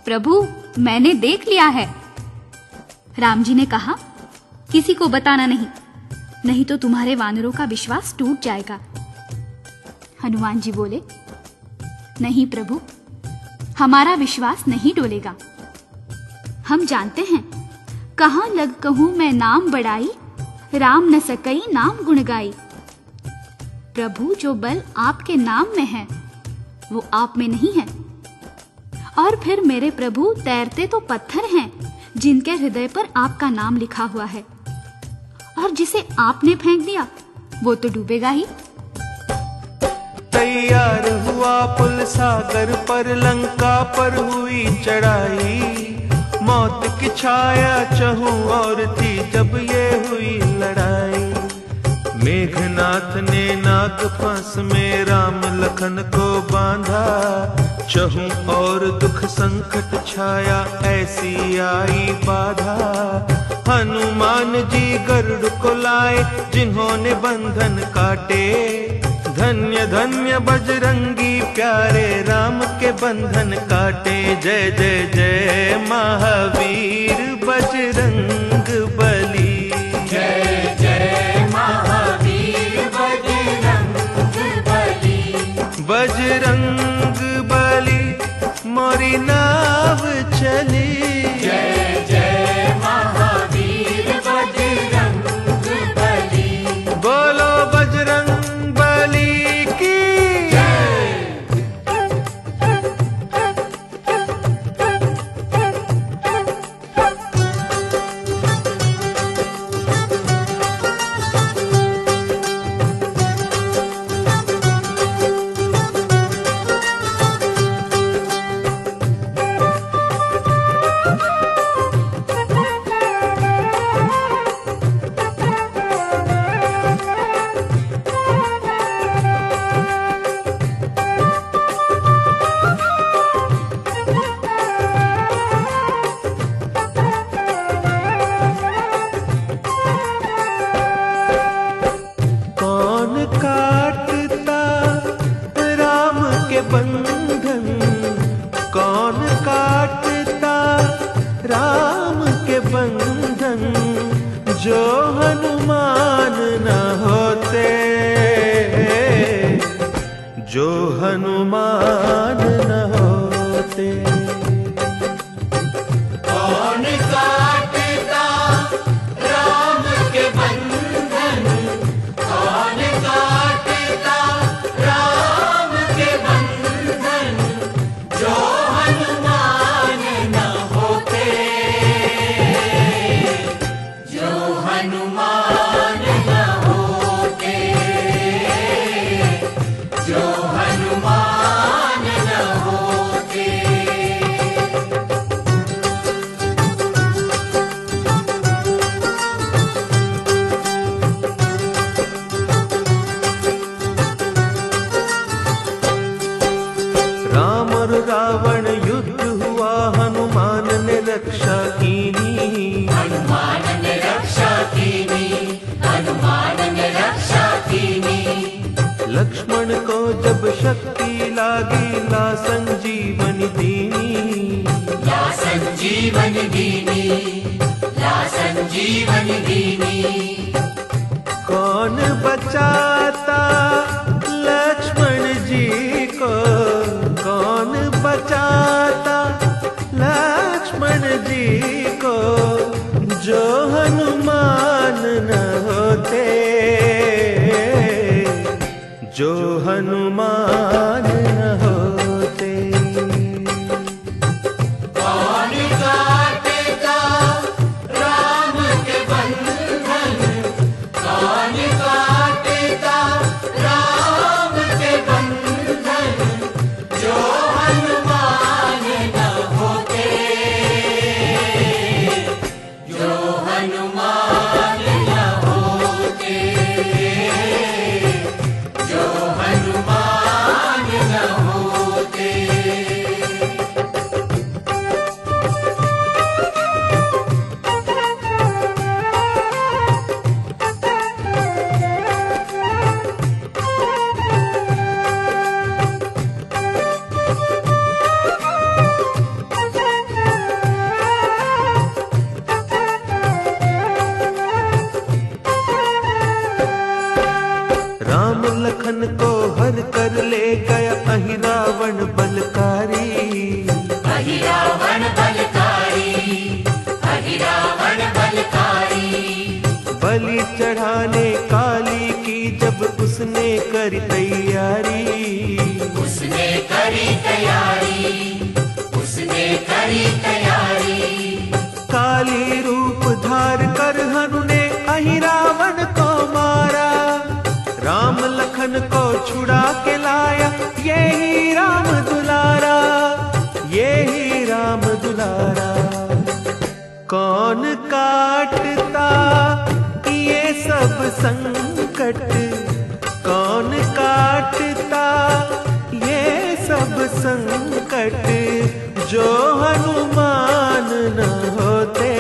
Speaker 3: प्रभु मैंने देख लिया है। राम जी ने कहा किसी को बताना नहीं, नहीं तो तुम्हारे वानरों का विश्वास टूट जाएगा। हनुमान जी बोले नहीं प्रभु, हमारा विश्वास नहीं डोलेगा। हम जानते हैं कहां लग कहूं मैं नाम बढ़ाई, राम न सकई नाम गुण गाई। प्रभु जो बल आपके नाम में है वो आप में नहीं है। और फिर मेरे प्रभु तैरते तो पत्थर हैं जिनके हृदय पर आपका नाम लिखा हुआ है, और जिसे आपने फेंक दिया वो तो डूबेगा ही।
Speaker 1: तैयार हुआ पुल सागर पर, लंका पर हुई चढ़ाई। मौत की छाया चहु और थी जब ये हुई लड़ाई। मेघनाथ ने नाग फांस में राम लखन को बांधा। चहु और दुख संकट छाया ऐसी आई बाधा। हनुमान जी गरुड़ को लाए जिन्होंने बंधन काटे। धन्य धन्य बजरंगी प्यारे राम के बंधन काटे। जय जय जय महावीर बजरंग बली।
Speaker 2: जय जय महावीर बजरंग बली।
Speaker 1: बजरंग बली मोरी नाव चली।
Speaker 2: जय जय महावीर बजरंग बली।
Speaker 1: बोलो बजरंग बली की बंधन कौन काटता राम के बंधन। जो हनुमान न होते, जो हनुमान न होते।
Speaker 2: कौन काटता राम के बंधन। कौन काटता राम के बंधन। जो हनुमान न होते। जो हनुमान न होते। जो हनुमान न होते।
Speaker 1: राम और रावण युद्ध हुआ, हनुमान ने रक्षा कीनी।
Speaker 2: हनुमान ने रक्षा कीनी। हनुमान ने रक्षा कीनी।
Speaker 1: लक्ष्मण को जब शक्ति लागी ला संजीवनी दीनी।
Speaker 2: ला संजीवनी दीनी, ला संजीवनी दीनी।
Speaker 1: कौन बचाता लक्ष्मण जी को, कौन बचाता लक्ष्मण जी को, जो हनुमान न होते, जो हनुमान न होते।
Speaker 2: कौन काटेगा राम के बंधन, कौन काटेगा राम के बंधन, जो हनुमान न होते, जो हनुमान न होते, जो हनुमान न होते।
Speaker 1: राम लखन को हर कर ले गया अहि रावण बलकारी।
Speaker 2: अहि रावण बलकारी, अहि रावण बलकारी।
Speaker 1: बलि चढ़ाने काली की जब उसने करी तैयारी।
Speaker 2: उसने करी तैयारी, उसने करी तैयारी।
Speaker 1: काली रूप धार कर हनु ने अहि रावण को मारा। राम लखन को छुड़ा के लाया यही राम दुलारा, यही राम दुलारा। कौन काटता ये सब संकट, कौन काटता ये सब संकट, जो हनुमान न होते,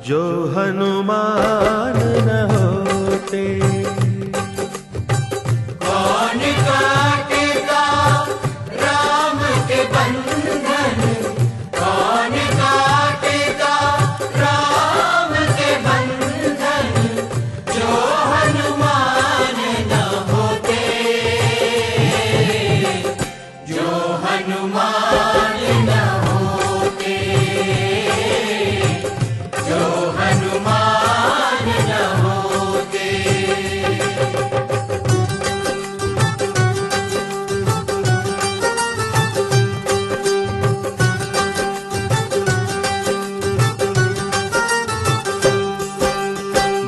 Speaker 1: जो हनुमान न होते।
Speaker 2: कौन काटेगा राम के बंधन, कौन काटेगा राम के बंधन, जो हनुमान न होते, जो हनुमान न होते, जो हनुमान न होते।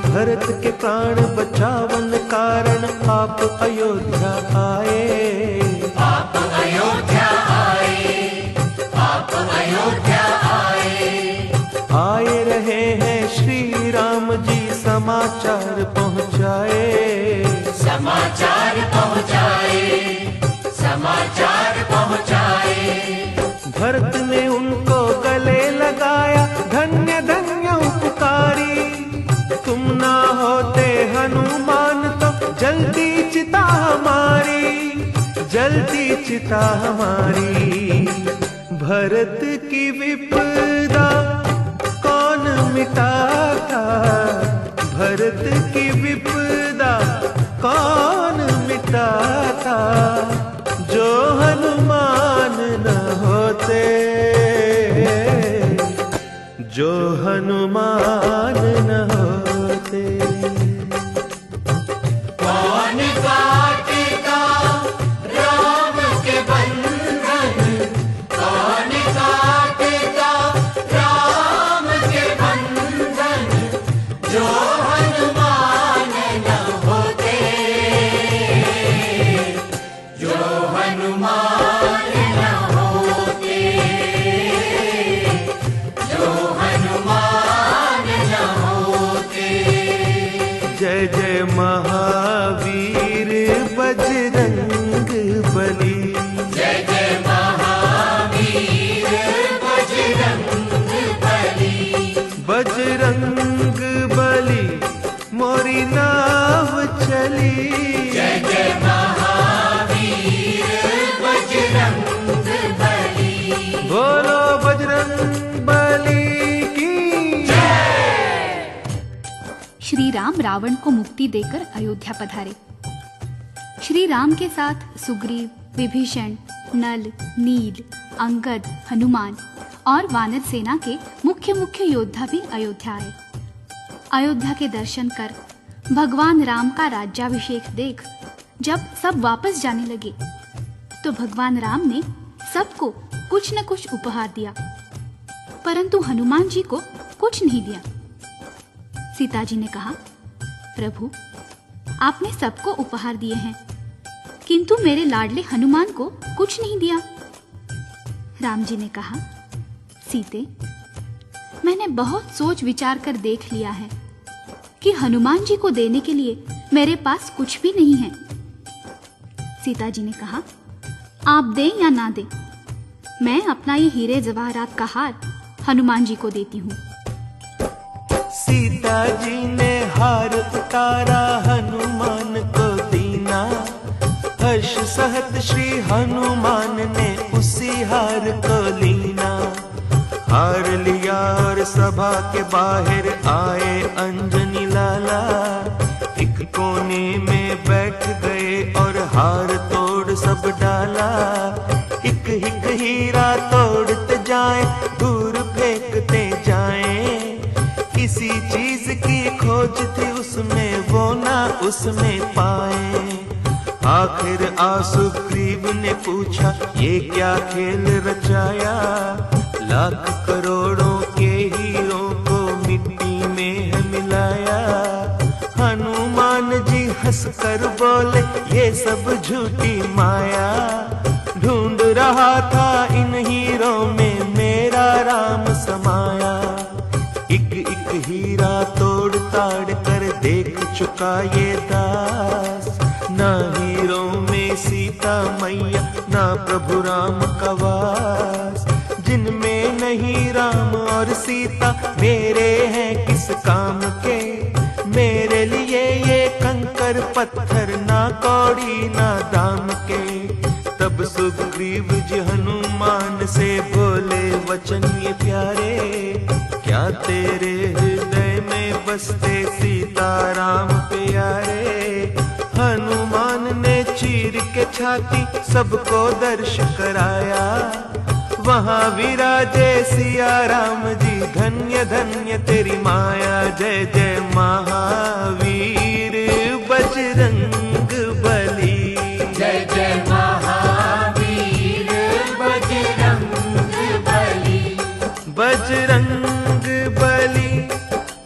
Speaker 1: भरत के प्राण बचावन कारण आप अयोध्या आए।
Speaker 2: आप अयोध्या आए, आप अयोध्या आए।
Speaker 1: आए रहे हैं श्री राम जी समाचार पहुँचाए।
Speaker 2: समाचार पहुँचाए, समाचार पहुँचाए।
Speaker 1: भरत ने उनको गले लगाया धन्य धन्य उपकारी। तुम ना होते हनुमान तो जल्दी चिता हमारी, जल्दी चिता हमारी। भरत की विपदा कौन मिटाता, भरत की विपदा कौन मिटाता, जो हनुमान न होते, जो हनुमान न होते।
Speaker 2: कौन काटेगा राम के बंधन, कौन काटेगा राम के बंधन, जो हनुमान न होते, जो हनुमान न होते, जो हनुमान न होते।
Speaker 1: जय जय महावीर बजरंग बली।
Speaker 2: जय जय महावीर बजरंग बली।
Speaker 1: बजरंग बजरंग बली मोरी नाव चली।
Speaker 2: जय जय महावीर बजरंग बली।
Speaker 1: बोलो बजरंग बली की
Speaker 2: जय।
Speaker 3: श्री राम रावण को मुक्ति देकर अयोध्या पधारे। श्री राम के साथ सुग्रीव, विभीषण, नल, नील, अंगद, हनुमान और वानर सेना के मुख्य मुख्य योद्धा भी अयोध्या आए। अयोध्या के दर्शन कर, भगवान राम का राज्याभिषेक देख जब सब वापस जाने लगे तो भगवान राम ने सबको कुछ न कुछ उपहार दिया, परंतु हनुमान जी को कुछ नहीं दिया। सीता जी ने कहा, प्रभु आपने सबको उपहार दिए हैं, किंतु मेरे लाडले हनुमान को कुछ नहीं दिया। राम जी ने कहा, सीते मैंने बहुत सोच विचार कर देख लिया है कि हनुमान जी को देने के लिए मेरे पास कुछ भी नहीं है। सीता जी ने कहा, आप दें या ना दें, मैं अपना ये हीरे जवाहरात का हार हनुमान जी को देती हूँ।
Speaker 1: सीता जी ने हार उतारा हनुमान को दीना। हर्ष सहत श्री हनुमान ने उसी हार को लीना। हार लिया और सभा के बाहर आए अंजनी लाला। एक कोने में बैठ गए और हार तोड़ सब डाला। एक एक हीरा तोड़ते जाए, दूर फेंकते जाए। किसी चीज की खोज थी उसमें, वो ना उसमें पाए। आखिर सुग्रीव ने पूछा, ये क्या खेल रचाया। लाख करोड़ों के हीरों को मिट्टी में है मिलाया। हनुमान जी हंसकर बोले, ये सब झूठी माया। ढूंढ रहा था इन हीरों में मेरा राम समाया। एक एक हीरा तोड़ ताड़ कर देख चुका ये दास। ना हीरों में सीता मैया, ना प्रभु राम का वास। जिनमें नहीं राम और सीता, मेरे हैं किस काम के। मेरे लिए ये कंकर पत्थर ना कौड़ी ना दाम के। तब सुग्रीव जी हनुमान से बोले वचन ये प्यारे। क्या तेरे हृदय में बसते सीताराम प्यारे। हनुमान ने चीर के छाती सबको दर्श कराया। वहाँ विराजे सिया राम जी, धन्य धन्य तेरी माया। जय जय महावीर बजरंग बली।
Speaker 2: जय जय महावीर बजरंग बली।
Speaker 1: बजरंग बली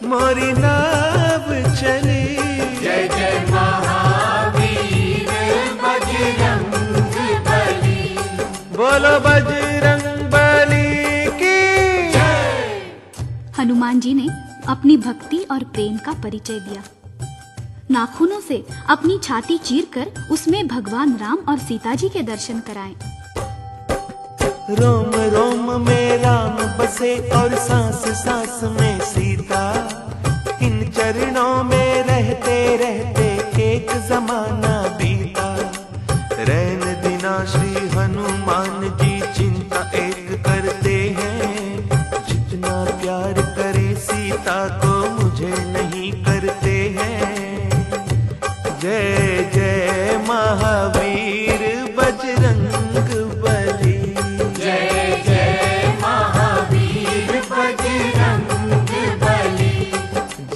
Speaker 1: मोरी नाव चली।
Speaker 2: जय जय महावीर बजरंग बली।
Speaker 1: बोलो बजरंग बली की
Speaker 2: जय।
Speaker 3: हनुमान जी ने अपनी भक्ति और प्रेम का परिचय दिया। नाखूनों से अपनी छाती चीरकर उसमें भगवान राम और सीता जी के दर्शन कराए।
Speaker 1: रोम रोम में राम बसे और सांस सांस में सीता। इन चरणों में रहते रहते एक जमाना बीता। रैन दिना श्री हनुमान जी चिंता एक करते हैं। जितना प्यार करे सीता को मुझे नहीं करते हैं। जय जय महावीर बजरंग बली।
Speaker 2: जय जय महावीर बजरंग बली।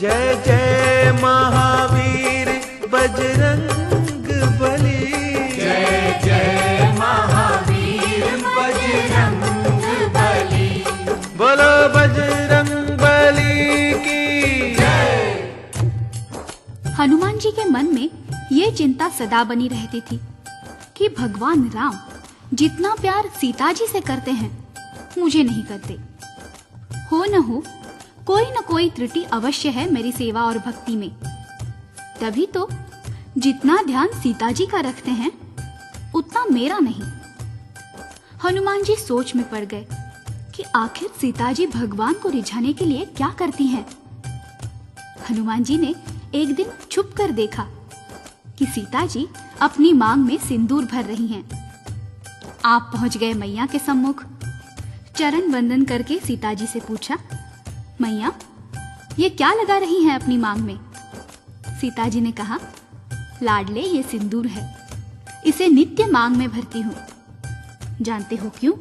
Speaker 1: जय जय महावीर बजरंग बली।
Speaker 2: जय जय महावीर बजरंग बली।
Speaker 1: बोलो बजरंग बली की
Speaker 2: जय।
Speaker 3: हनुमान जी के मन में ये चिंता सदा बनी रहती थी कि भगवान राम जितना प्यार सीता जी से करते हैं, मुझे नहीं करते। हो न कोई त्रुटि अवश्य है मेरी सेवा और भक्ति में। तभी तो जितना ध्यान सीता जी का रखते हैं, उतना मेरा नहीं। हनुमान जी सोच में पड़ गए कि आखिर सीता जी भगवान को रिझाने के लिए क्या करती हैं हनुमान जी ने एक दिन छुप कर देखा कि सीता जी अपनी मांग में सिंदूर भर रही हैं। आप पहुंच गए मैया के सम्मुख। चरण वंदन करके सीता जी से पूछा, मैया, ये क्या लगा रही हैं अपनी मांग में? सीता जी ने कहा, लाडले, ये सिंदूर है, इसे नित्य मांग में भरती हूँ। जानते हो क्यों?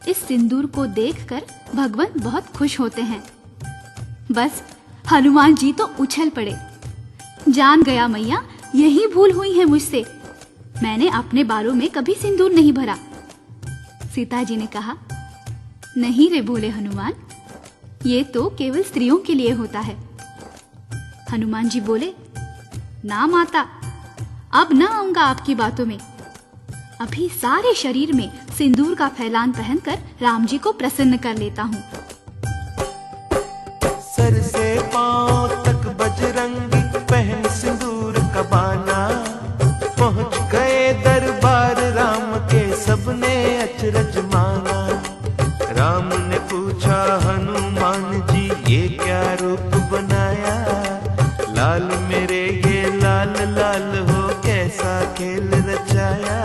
Speaker 3: इस सिंदूर को देखकर भगवान बहुत खुश होते हैं। बस हनुमान जी तो उछल पड़े। जान गया मैया, यही भूल हुई है मुझसे, मैंने अपने बालों में कभी सिंदूर नहीं भरा। सीता जी ने कहा, नहीं रे भोले हनुमान, ये तो केवल स्त्रियों के लिए होता है। हनुमान जी बोले, ना माता, अब ना आऊंगा आपकी बातों में। अभी सारे शरीर में सिंदूर का फैलान पहनकर राम जी को प्रसन्न कर लेता हूँ।
Speaker 1: सर से पांव तक बजरंगी पहन सिंदूर का बाना, पहुंच गए दरबार राम के, सबने अचरज माना। राम ने पूछा, हनुमान जी ये क्या रूप बनाया? लाल मेरे ये लाल लाल हो, कैसा खेल रचाया?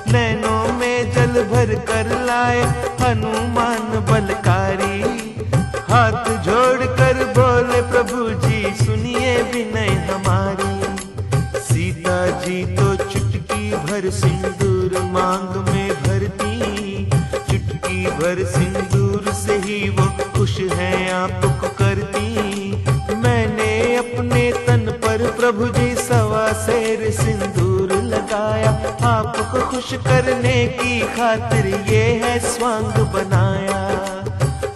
Speaker 1: नैनों में जल भर कर लाए हनुमान बलकारी, हाथ जोड़ कर बोले, प्रभु जी सुनिए विनय हमारी। सीता जी तो चुटकी भर सिंदूर मांग में भरती, चुटकी भर सिंदूर से ही वो खुश हैं आपको करती। मैंने अपने तन पर प्रभु जी सवा सेर सिंदूर लगाया, आपको खुश करने की खातिर ये है स्वांग बनाया।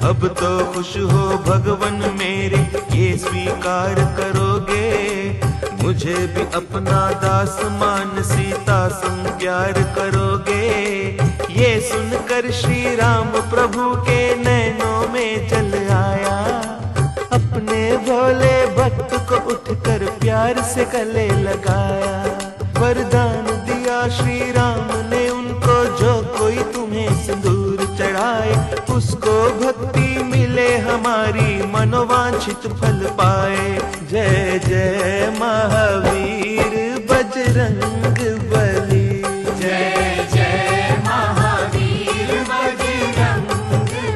Speaker 1: अब तो खुश हो भगवन मेरे, ये स्वीकार करोगे? मुझे भी अपना दास मान सीता संग प्यार करोगे? ये सुनकर श्री राम प्रभु के नैनों में जल आया, अपने भोले भक्त को उठकर प्यार से गले लगाया। वरदान दिया श्री राम ने उनको, जो कोई तुम्हें सिंदूर चढ़ाए, उसको भक्ति मिले हमारी, मनोवांछित फल पाए। जय जय महावीर बजरंग बली,
Speaker 2: जय जय महावीर बजरंग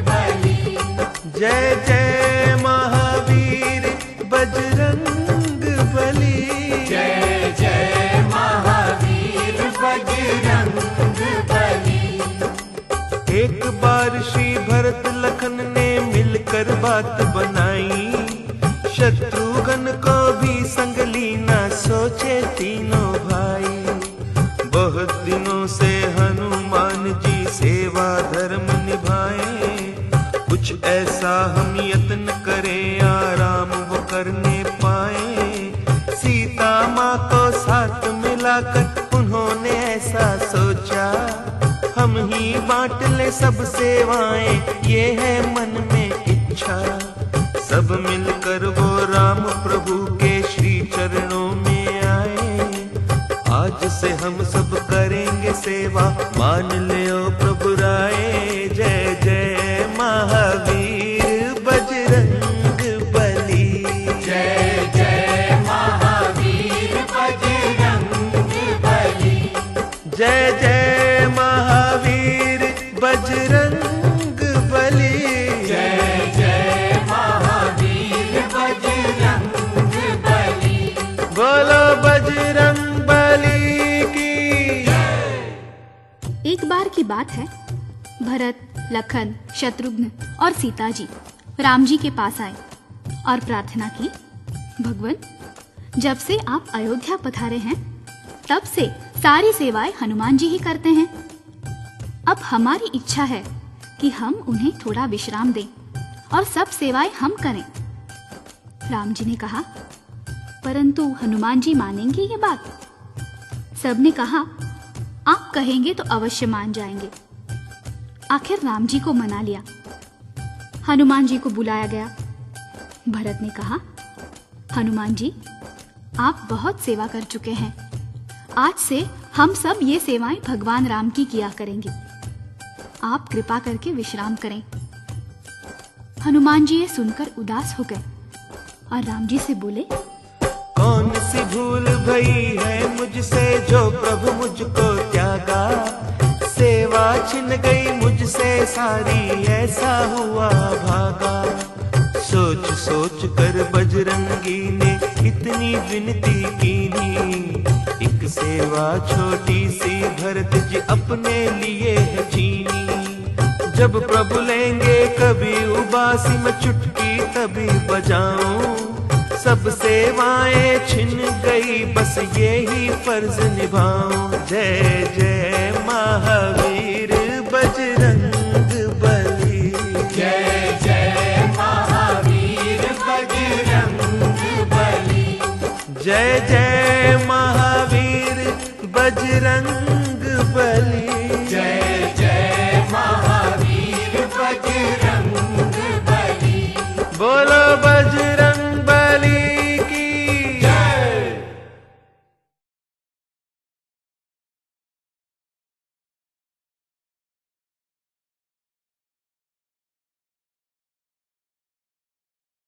Speaker 2: बली,
Speaker 1: जय जय महावीर बजरंग बली,
Speaker 2: जय जय महावीर बजरंग बली।
Speaker 1: एक बार श्री भरत लखन ने मिलकर बात बनाई, शत्रुघ्न को भी संग लीना सोचे तीनों भाई। बहुत दिनों से हनुमान जी सेवा धर्म निभाए, कुछ ऐसा हम यत्न करें आराम वो करने पाए। सीता माँ को साथ मिलाकर उन्होंने ऐसा सोचा, हम ही बांट ले सब सेवाएं, ये है मन में इच्छा। सब मिलकर वो राम प्रभु के श्री चरणों में आए, आज से हम सब करेंगे सेवा, मान ले ओ प्रभु राय। जय जय महावीर बजरंग बली,
Speaker 2: जय जय महावीर बजरंग बली,
Speaker 1: जय जय महावीर बजरंग बली,
Speaker 2: जय जय महावीर बजरंग बली।
Speaker 1: बोलो बजरंग बली की।
Speaker 3: एक बार की बात है, भरत, लखन, शत्रुघ्न और सीता जी राम जी के पास आए और प्रार्थना की, भगवान, जब से आप अयोध्या पधारे हैं तब से सारी सेवाएं हनुमान जी ही करते हैं। अब हमारी इच्छा है कि हम उन्हें थोड़ा विश्राम दें और सब सेवाएं हम करें। राम जी ने कहा, परंतु हनुमान जी मानेंगे ये बात? सबने कहा, आप कहेंगे तो अवश्य मान जाएंगे। आखिर राम जी को मना लिया। हनुमान जी को बुलाया गया। भरत ने कहा, हनुमान जी, आप बहुत सेवा कर चुके हैं, आज से हम सब ये सेवाएं भगवान राम की किया करेंगे, आप कृपा करके विश्राम करें। हनुमान जी ये सुनकर उदास हो गए। और राम जी से बोले,
Speaker 1: कौन सी भूल भई है मुझसे जो प्रभु मुझको त्यागा, सेवा छिन गई मुझसे सारी ऐसा हुआ भागा। सोच सोच कर बजरंगी ने इतनी विनती कीनी, एक सेवा छोटी सी भरत जी अपने लिए है छीनी। जब प्रभु लेंगे कभी उबासी में चुटकी तभी बजाऊं, सब सेवाएं छिन गई बस यही फर्ज निभाऊं। जय जय महावीर बजरंग बली,
Speaker 2: जय जय महावीर बजरंग बली,
Speaker 1: जय जय महावीर बजरंग बली,
Speaker 2: जय जय महावीर बजरंग बली।
Speaker 1: बोलो बजरंग